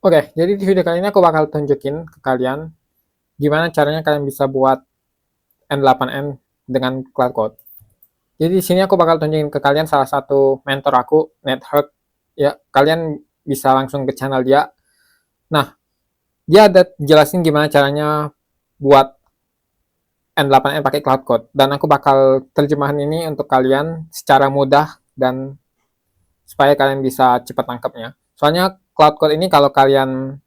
Oke, jadi di video kali ini aku bakal tunjukin ke kalian gimana caranya kalian bisa buat N8N dengan Cloud Code. Jadi di sini aku bakal tunjukin ke kalian salah satu mentor aku, NetHurt. Ya, kalian bisa langsung ke channel dia. Nah, dia ada jelasin gimana caranya buat N8N pakai Cloud Code. Dan aku bakal terjemahan ini untuk kalian secara mudah dan supaya kalian bisa cepat tangkapnya. Soalnya Cloud Code ini kalau kalian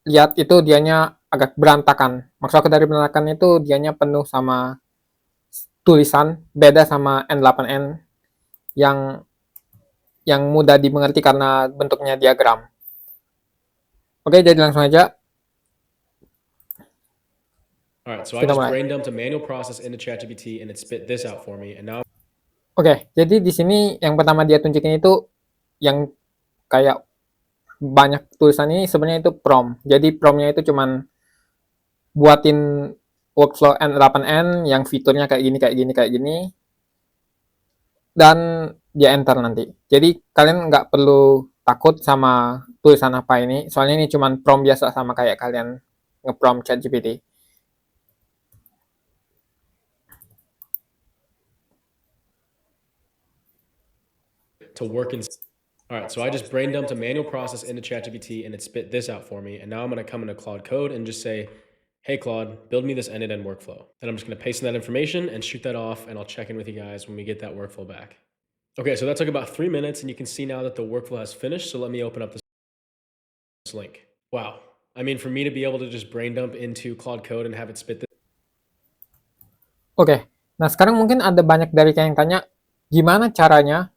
lihat itu dianya agak berantakan. Maksud aku dari berantakan itu dianya penuh sama tulisan, beda sama N8N yang mudah dimengerti karena bentuknya diagram. Oke, jadi langsung aja. Alright, so I just brain dumped a manual process into ChatGPT and it spit this out for me. And now Oke, jadi di sini yang pertama dia tunjukin itu yang kayak banyak tulisan ini sebenarnya itu prompt. Jadi promptnya itu cuman buatin workflow N8N yang fiturnya kayak gini, kayak gini, kayak gini. Dan dia enter nanti. Jadi kalian nggak perlu takut sama tulisan apa ini. Soalnya ini cuman prompt biasa sama kayak kalian nge-prompt ChatGPT. to work in. Alright, so I just brain dumped a manual process into ChatGPT and it spit this out for me. And now I'm going to come into Claude Code and just say, hey Claude, build me this end-to-end workflow. And I'm just going to paste in that information and shoot that off, and I'll check in with you guys when we get that workflow back. Okay, so that took about 3 minutes, and you can see now that the workflow has finished. So let me open up this link. Wow. I mean, for me to be able to just brain dump into Claude Code and have it spit this. Oke, nah sekarang mungkin ada banyak dari kalian yang tanya, gimana caranya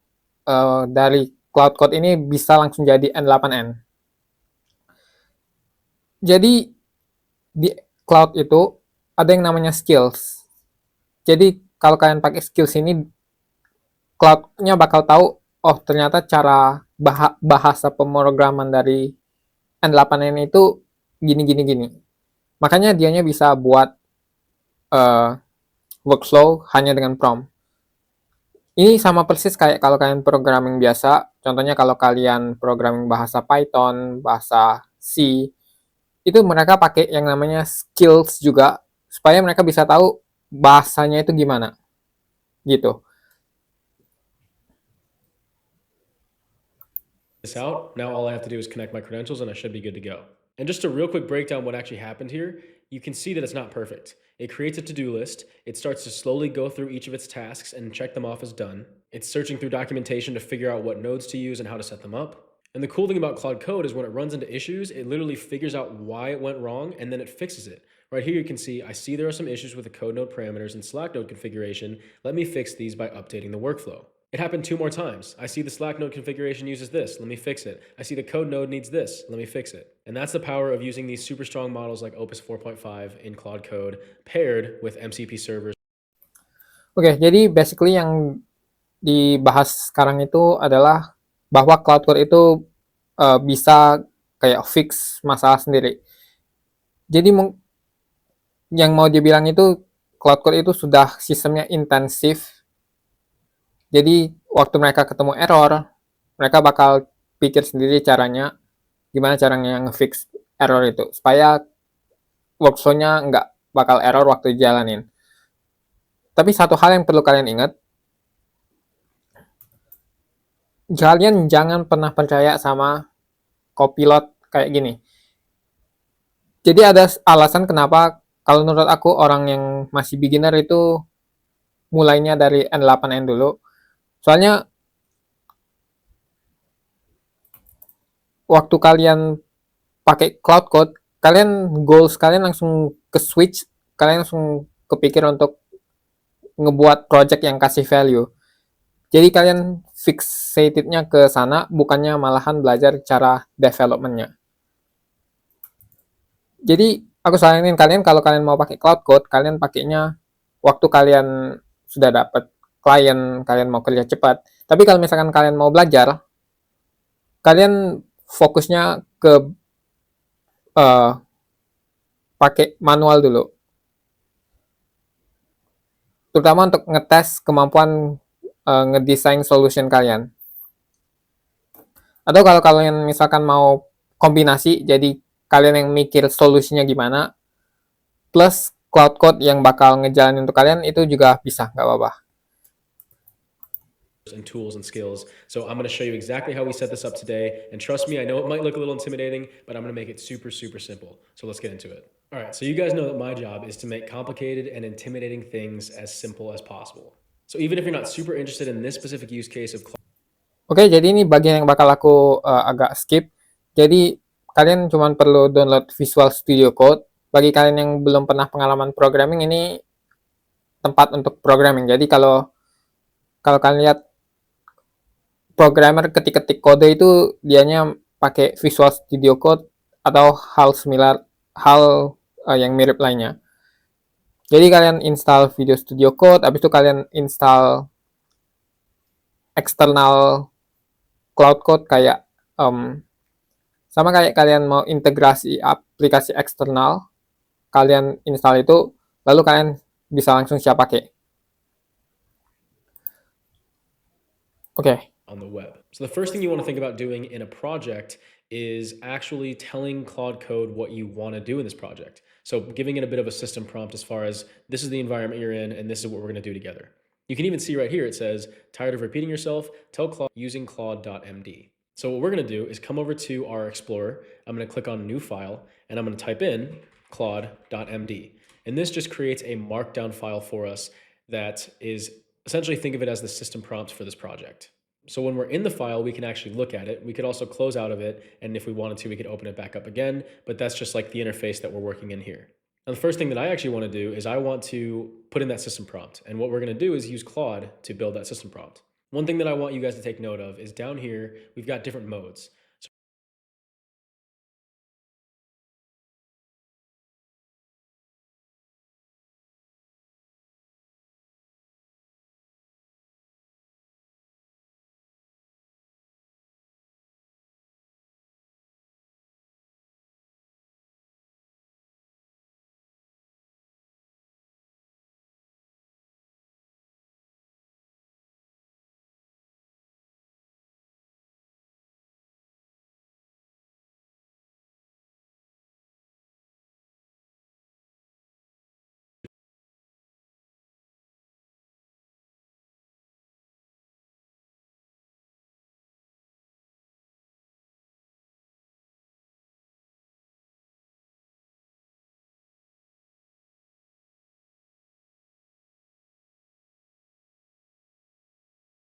dari Cloud Code ini bisa langsung jadi N8N. Jadi di Cloud itu ada yang namanya skills. Jadi kalau kalian pakai skills ini, Cloud-nya bakal tahu, oh ternyata cara bahasa pemrograman dari N8N itu gini, gini, gini. Makanya dianya bisa buat workflow hanya dengan prompt. Ini sama persis kayak kalau kalian programming biasa. Contohnya kalau kalian programming bahasa Python, bahasa C, itu mereka pakai yang namanya skills juga, supaya mereka bisa tahu bahasanya itu gimana. Gitu. This out. Now all I have to do is connect my credentials and I should be good to go. And just a real quick breakdown what actually happened here, you can see that it's not perfect. It creates a to-do list. It starts to slowly go through each of its tasks and check them off as done. It's searching through documentation to figure out what nodes to use and how to set them up. And the cool thing about Claude Code is when it runs into issues, it literally figures out why it went wrong and then it fixes it. Right here you can see, I see there are some issues with the code node parameters and Slack node configuration. Let me fix these by updating the workflow. It happened 2 more times. I see the Slack node configuration uses this. Let me fix it. I see the code node needs this. Let me fix it. And that's the power of using these super strong models like Opus 4.5 in Claude Code paired with MCP servers. Oke, jadi basically yang dibahas sekarang itu adalah bahwa Cloud Code itu bisa kayak fix masalah sendiri. Jadi yang mau dibilang itu Cloud Code itu sudah sistemnya intensif. Jadi waktu mereka ketemu error, mereka bakal pikir sendiri caranya, gimana caranya nge-fix error itu, supaya workflow-nya nggak bakal error waktu dijalanin. Tapi satu hal yang perlu kalian ingat, kalian jangan pernah percaya sama Copilot kayak gini. Jadi ada alasan kenapa kalau menurut aku orang yang masih beginner itu mulainya dari N8N dulu. Soalnya waktu kalian pakai Cloud Code, kalian goals kalian langsung ke switch, kalian langsung kepikir untuk ngebuat project yang kasih value. Jadi kalian fixated-nya ke sana, bukannya malahan belajar cara development-nya. Jadi aku saranin kalian kalau kalian mau pakai Cloud Code, kalian pakainya waktu kalian sudah dapat klien, kalian mau kerja cepat. Tapi kalau misalkan kalian mau belajar, kalian fokusnya ke pakai manual dulu. Terutama untuk ngetes kemampuan ngedesain solution kalian. Atau kalau kalian misalkan mau kombinasi, jadi kalian yang mikir solusinya gimana, plus Cloud Code yang bakal ngejalanin untuk kalian itu juga bisa, nggak apa-apa. And tools and skills. So I'm going to show you exactly how we set this up today. And trust me, I know it might look a little intimidating, but I'm going to make it super, super simple. So let's get into it. All right. So you guys know that my job is to make complicated and intimidating things as simple as possible. So even if you're not super interested in this specific use case of Oke, jadi ini bagian yang bakal aku agak skip. Jadi kalian cuma perlu download Visual Studio Code. Bagi kalian yang belum pernah pengalaman programming, ini tempat untuk programming. Jadi kalau kalian lihat programmer ketik-ketik kode itu dianya pakai Visual Studio Code atau hal yang mirip lainnya. Jadi kalian install Visual Studio Code, habis itu kalian install eksternal Cloud Code kayak sama kayak kalian mau integrasi aplikasi eksternal, kalian install itu, lalu kalian bisa langsung siap pakai. Oke. on the web. So the first thing you want to think about doing in a project is actually telling Claude Code what you want to do in this project. So giving it a bit of a system prompt as far as this is the environment you're in and this is what we're going to do together. You can even see right here, it says, tired of repeating yourself, tell Claude using claude.md. So what we're going to do is come over to our Explorer. I'm going to click on new file and I'm going to type in claude.md. And this just creates a markdown file for us that is essentially, think of it as the system prompt for this project. So when we're in the file, we can actually look at it. We could also close out of it. And if we wanted to, we could open it back up again. But that's just like the interface that we're working in here. Now, the first thing that I actually want to do is I want to put in that system prompt. And what we're going to do is use Claude to build that system prompt. One thing that I want you guys to take note of is down here, we've got different modes.